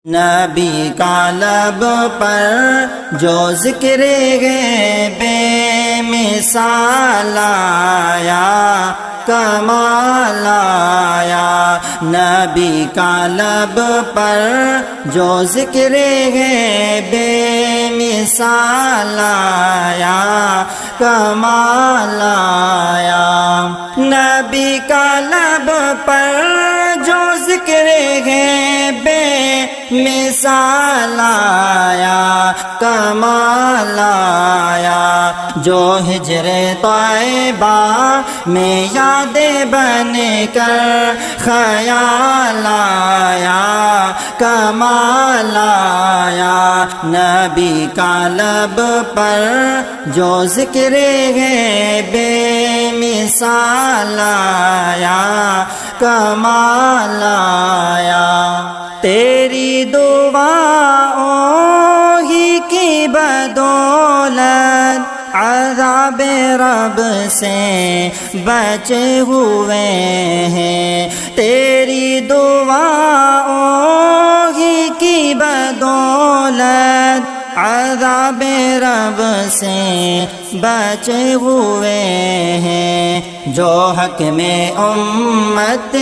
نبی کا لب پر جو ذکر ہے بے مثال آیا، کمال آیا۔ نبی کا لب پر جو ذکر ہے بے مثال آیا، کمال آیا۔ نبی کا لب پر جو ذکر ہے بے مثال آیا، کمال آیا۔ جو ہجر طیبہ میں یاد بن کر خیال آیا، کمال آیا۔ نبی کا لب پر جو ذکر ہے بے مثال آیا، کمال آیا۔ تیری دعاؤں ہی کی بدولت عذاب رب سے بچے ہوئے ہیں، تیری دعاؤں ہی کی بدولت عذاب رب سے بچے ہوئے ہیں۔ جو حق میں امت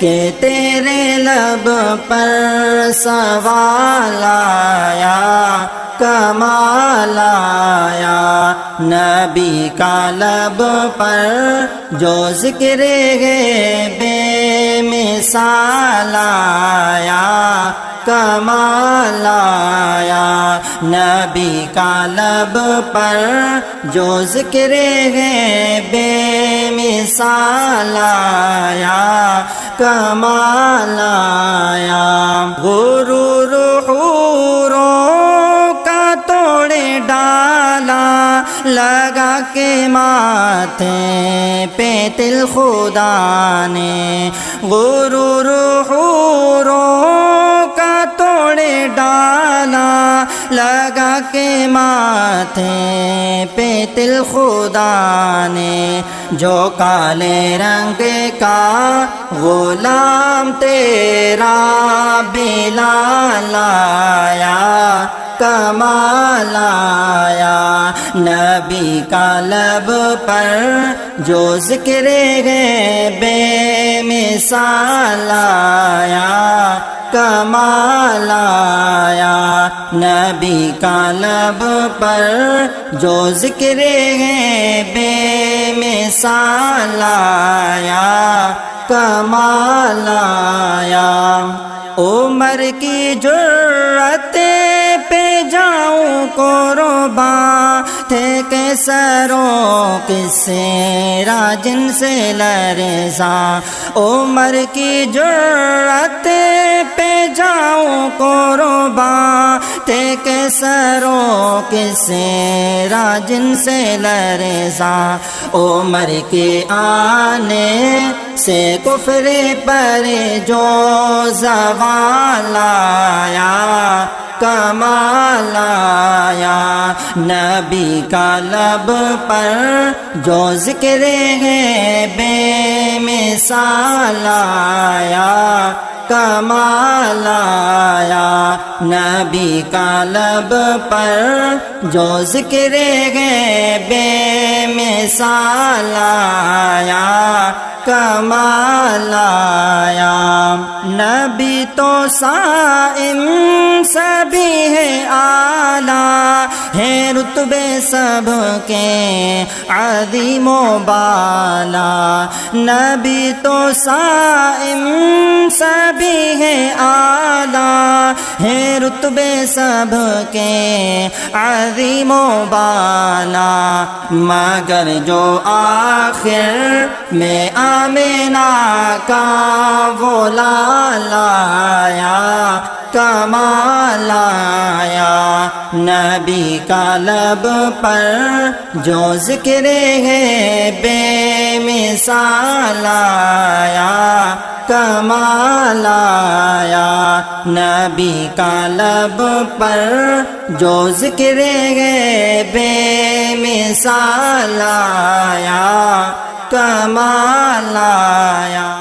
کہ تیرے لب پر سوال آیا، کمال آیا۔ نبی کا لب پر جو ذکر ہے بے مثال آیا، کمال آیا۔ نبی کا لب پر جو ذکر ہے بے مثال آیا، کمال آیا۔ غرور حوروں کا توڑے ڈالا، لگا کے ماتھے پہ تل خدا نے، غرور حوروں کا توڑے ڈالا، لگا کے ماتھے پہ تل خدا نے۔ جو کالے رنگ کا غلام تیرا بلال آیا، کمال آیا۔ نبی کا لب پر جو ذکر ہے بے مثال آیا، کمال آیا۔ نبی کا لب پر جو ذکر ہے بے مثال آیا، کمال آیا۔ عمر کی جرأت پہ جاؤں قرباں، تھے کہ سروں کسے راجن سے لرزاں، عمر کی جرأت پہ جاؤں قرباں، تھے کہ سروں کسے راجن سے لرزاں۔ عمر کے آنے سے کفر پر جو زوال آیا، کمال آیا۔ نبی کا لب پر جو ذکر ہے بے مثال آیا، کمال آیا۔ نبی کا لب پر جو ذکر ہے بے مثال آیا، کمال آیا۔ نبی تو صائم سبھی ہے اعلیٰ، ہے رتبے سب کے عظیم و بالا، نبی تو صائم سبھی ہے اعلیٰ، ہے رتبے سب کے عظیم و بالا، مگر جو آخر میں آمنہ کا وہ لال آیا، کمال آیا۔ نبی کا لب پر جو ذکر ہے بے مثال آیا، کمال آیا۔ نبی کا لب پر جو ذکر ہے بے مثال آیا، کمال آیا۔